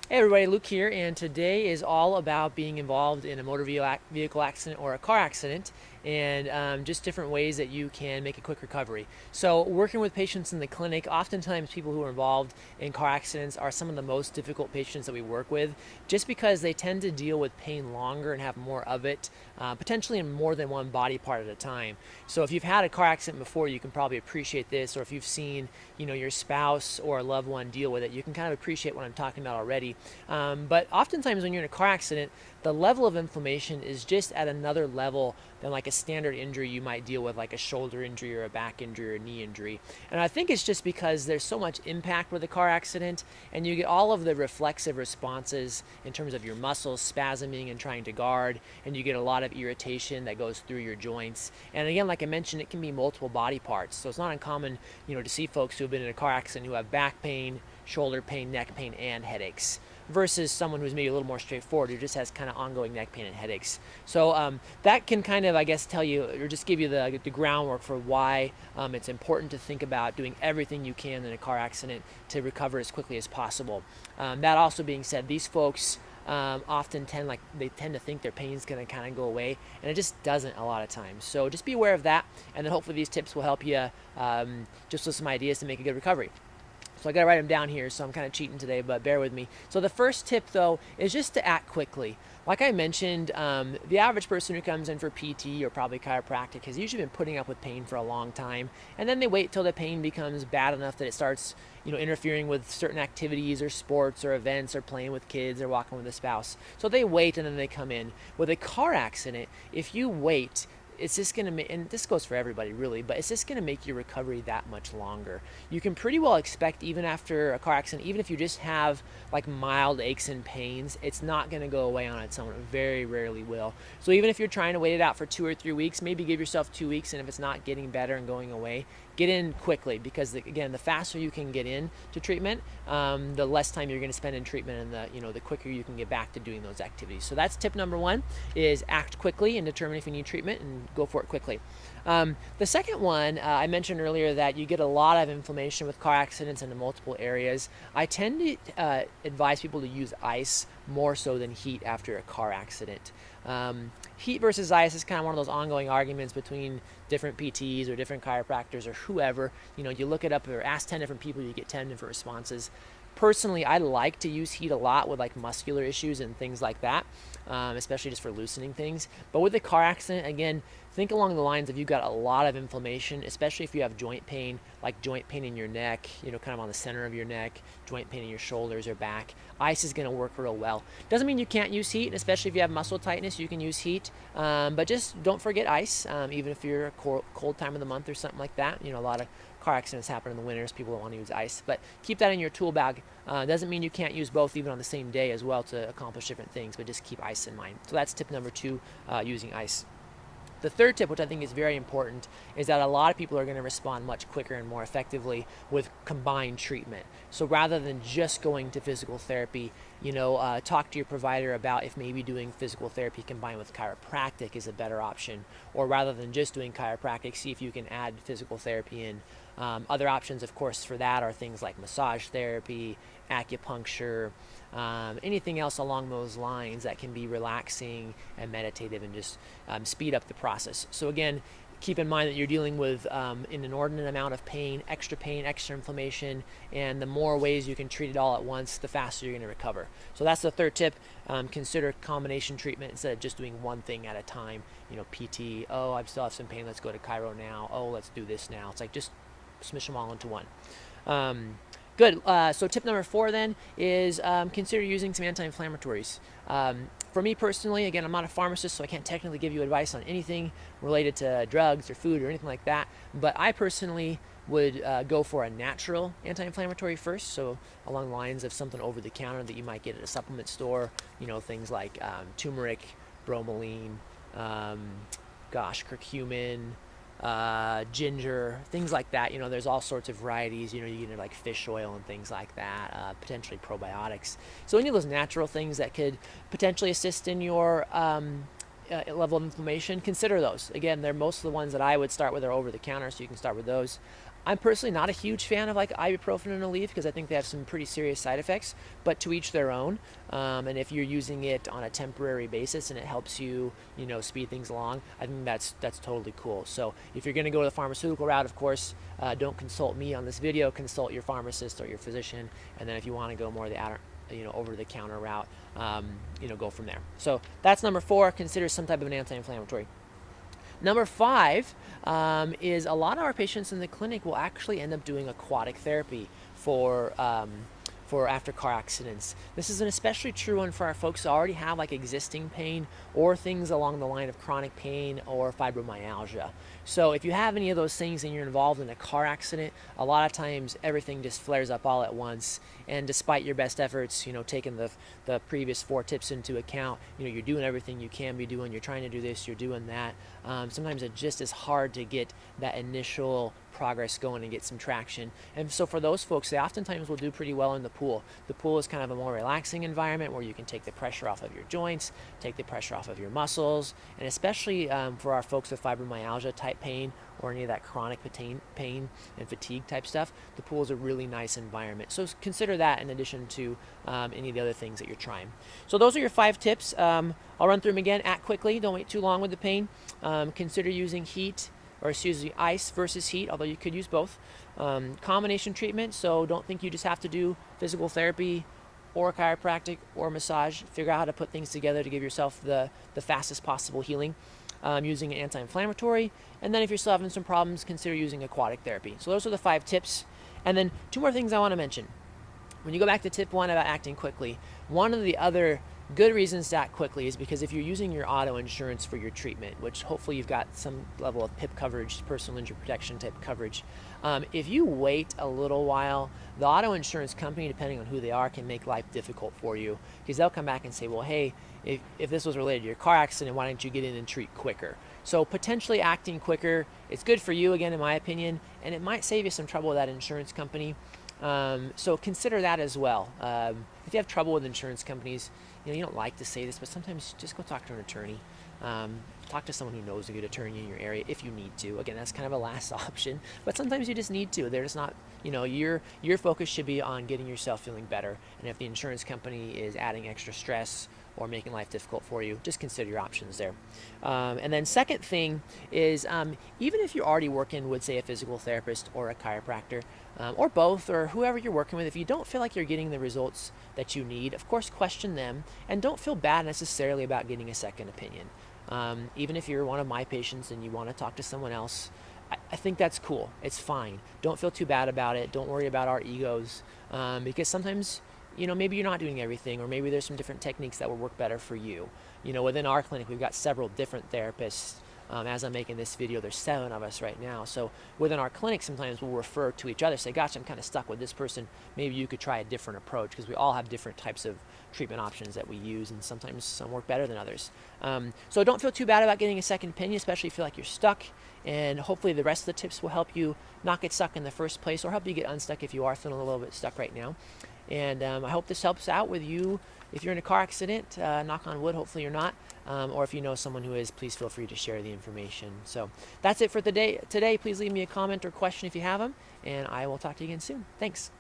Hey everybody, Luke here, and today is all about being involved in a motor vehicle accident or a car accident, and just different ways that you can make a quick recovery. So working with patients in the clinic, oftentimes people who are involved in car accidents are some of the most difficult patients that we work with, just because they tend to deal with pain longer and have more of it, potentially in more than one body part at a time. So if you've had a car accident before, you can probably appreciate this, or if you've seen, your spouse or a loved one deal with it, you can kind of appreciate what I'm talking about already. But oftentimes when you're in a car accident, the level of inflammation is just at another level than like a standard injury you might deal with, like a shoulder injury or a back injury or a knee injury. And I think it's just because there's so much impact with a car accident, and you get all of the reflexive responses in terms of your muscles spasming and trying to guard, and you get a lot of irritation that goes through your joints. And again, like I mentioned, it can be multiple body parts. So it's not uncommon, to see folks who have been in a car accident who have back pain, shoulder pain, neck pain, and headaches, versus someone who's maybe a little more straightforward, who just has kind of ongoing neck pain and headaches. So that can kind of, I guess, tell you or just give you the groundwork for why it's important to think about doing everything you can in a car accident to recover as quickly as possible. That also being said, these folks often tend to think their pain is going to kind of go away, and it just doesn't a lot of times. So just be aware of that, and then hopefully these tips will help you just with some ideas to make a good recovery. So I gotta write them down here, so I'm kind of cheating today, but bear with me. So the first tip, though, is just to act quickly. Like I mentioned, the average person who comes in for PT or probably chiropractic has usually been putting up with pain for a long time, and then they wait till the pain becomes bad enough that it starts, interfering with certain activities or sports or events or playing with kids or walking with a spouse. So they wait and then they come in. With a car accident, if you wait, it's just going to make, and this goes for everybody really, but it's just going to make your recovery that much longer. You can pretty well expect, even after a car accident, even if you just have like mild aches and pains, it's not going to go away on its own. It very rarely will. So even if you're trying to wait it out for 2 or 3 weeks, maybe give yourself 2 weeks, and if it's not getting better and going away, get in quickly, because again, the faster you can get in to treatment, the less time you're going to spend in treatment, and the quicker you can get back to doing those activities. So that's tip number one, is act quickly and determine if you need treatment and go for it quickly. The second one, I mentioned earlier that you get a lot of inflammation with car accidents into multiple areas. I tend to advise people to use ice more so than heat after a car accident. Heat versus ice is kind of one of those ongoing arguments between different PTs or different chiropractors or whoever. You look it up or ask 10 different people, you get 10 different responses. Personally, I like to use heat a lot with like muscular issues and things like that, especially just for loosening things. But with a car accident, again, think along the lines of you've got a lot of inflammation, especially if you have joint pain, like joint pain in your neck, kind of on the center of your neck, joint pain in your shoulders or back. Ice is going to work real well. Doesn't mean you can't use heat, especially if you have muscle tightness, you can use heat. But just don't forget ice, even if you're a cold time of the month or something like that. A lot of car accidents happen in the winters. People don't want to use ice, but keep that in your tool bag. Doesn't mean you can't use both even on the same day as well to accomplish different things, but just keep ice in mind. So that's tip number two, using ice. The third tip, which I think is very important, is that a lot of people are going to respond much quicker and more effectively with combined treatment. So rather than just going to physical therapy, talk to your provider about if maybe doing physical therapy combined with chiropractic is a better option, or rather than just doing chiropractic, see if you can add physical therapy in. Other options, of course, for that are things like massage therapy, acupuncture, anything else along those lines that can be relaxing and meditative and just speed up the process. So again, keep in mind that you're dealing with an inordinate amount of pain, extra inflammation, and the more ways you can treat it all at once, the faster you're going to recover. So that's the third tip. Consider combination treatment instead of just doing one thing at a time. PT, oh, I still have some pain, let's go to chiro now. Oh, let's do this now. It's like just smush them all into one. Good. So tip number 4 then is consider using some anti-inflammatories. For me personally, again, I'm not a pharmacist, so I can't technically give you advice on anything related to drugs or food or anything like that. But I personally would go for a natural anti-inflammatory first, so along the lines of something over the counter that you might get at a supplement store. Things like turmeric, bromelain, curcumin, ginger, things like that. There's all sorts of varieties. You get like fish oil and things like that, potentially probiotics. So any of those natural things that could potentially assist in your level of inflammation, consider those. Again, they're most of the ones that I would start with are over the counter, so you can start with those. I'm personally not a huge fan of like ibuprofen and Aleve because I think they have some pretty serious side effects, but to each their own. And if you're using it on a temporary basis and it helps you, speed things along, I think that's totally cool. So if you're going to go the pharmaceutical route, of course, don't consult me on this video. Consult your pharmacist or your physician, and then if you want to go more the over-the-counter route, go from there. So that's number 4. Consider some type of an anti-inflammatory. Number 5 is a lot of our patients in the clinic will actually end up doing aquatic therapy for after car accidents. This is an especially true one for our folks who already have like existing pain or things along the line of chronic pain or fibromyalgia. So if you have any of those things and you're involved in a car accident, a lot of times everything just flares up all at once, and despite your best efforts, taking the previous 4 tips into account, you're doing everything you can be doing, you're trying to do this, you're doing that. Sometimes it just is hard to get that initial progress going and get some traction. And so for those folks, they oftentimes will do pretty well in the pool. The pool is kind of a more relaxing environment where you can take the pressure off of your joints, take the pressure off of your muscles, and especially for our folks with fibromyalgia type pain or any of that chronic pain and fatigue type stuff, the pool is a really nice environment. So consider that in addition to any of the other things that you're trying. So those are your 5 tips. I'll run through them again. Act quickly. Don't wait too long with the pain. Consider using ice versus heat, although you could use both. Combination treatment, so don't think you just have to do physical therapy or chiropractic or massage. Figure out how to put things together to give yourself the fastest possible healing. Using an anti-inflammatory, and then if you're still having some problems, consider using aquatic therapy. So those are the 5 tips. And then 2 more things I want to mention. When you go back to tip 1 about acting quickly, one of the other good reasons to act quickly is because if you're using your auto insurance for your treatment, which hopefully you've got some level of PIP coverage, personal injury protection type coverage, if you wait a little while, the auto insurance company, depending on who they are, can make life difficult for you, because they'll come back and say, well, hey, if this was related to your car accident, why don't you get in and treat quicker? So potentially acting quicker, it's good for you, again, in my opinion, and it might save you some trouble with that insurance company. So consider that as well. If you have trouble with insurance companies, you don't like to say this, but sometimes just go talk to an attorney. Talk to someone who knows a good attorney in your area if you need to. Again, that's kind of a last option, but sometimes you just need to. They're just not, your focus should be on getting yourself feeling better. And if the insurance company is adding extra stress or making life difficult for you, just consider your options there. And then second thing is, even if you're already working with, say, a physical therapist or a chiropractor, or both, or whoever you're working with, if you don't feel like you're getting the results that you need, of course, question them, and don't feel bad necessarily about getting a second opinion. Even if you're one of my patients and you want to talk to someone else, I think that's cool. It's fine. Don't feel too bad about it. Don't worry about our egos, because sometimes, maybe you're not doing everything, or maybe there's some different techniques that will work better for you. Within our clinic, we've got several different therapists. As I'm making this video, there's 7 of us right now. So within our clinic, sometimes we'll refer to each other, say, gosh, I'm kind of stuck with this person. Maybe you could try a different approach, because we all have different types of treatment options that we use, and sometimes some work better than others. So don't feel too bad about getting a second opinion, especially if you feel like you're stuck. And hopefully the rest of the tips will help you not get stuck in the first place, or help you get unstuck if you are feeling a little bit stuck right now. And I hope this helps out with you. If you're in a car accident, knock on wood, hopefully you're not. Or if you know someone who is, please feel free to share the information. So that's it for today. Please leave me a comment or question if you have them, and I will talk to you again soon. Thanks.